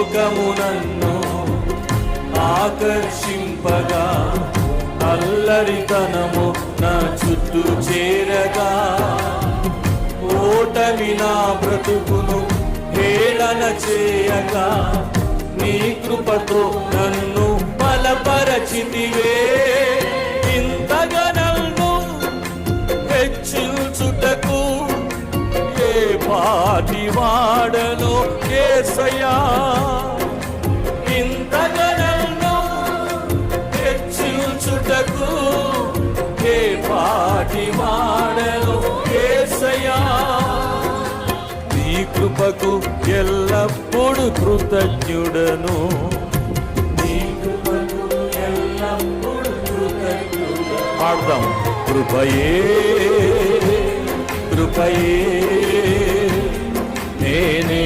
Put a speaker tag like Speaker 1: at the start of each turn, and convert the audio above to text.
Speaker 1: లోకము నన్ను ఆకర్షింపగా, అల్లరితనము నా చుట్టూ చేరగా, ఓటమి నా బ్రతుకును హేళన చేయగా, నీ కృపతో నన్ను బలపరచితివే. ఇంతగా నన్ను హెచ్చించుటకు ఏ పాటి వాడను యేసయ్యా. ఇంతగా నన్ను హెచ్చించుటకు ఏ పాటి వాడను యేసయ్యా. నీ కృపకు ఎల్లప్పుడు కృతజ్ఞుడను, నీ కృపకు ఎల్లప్పుడు కృతజ్ఞుడను. పాడదాం. కృపయే కృపయే నేనే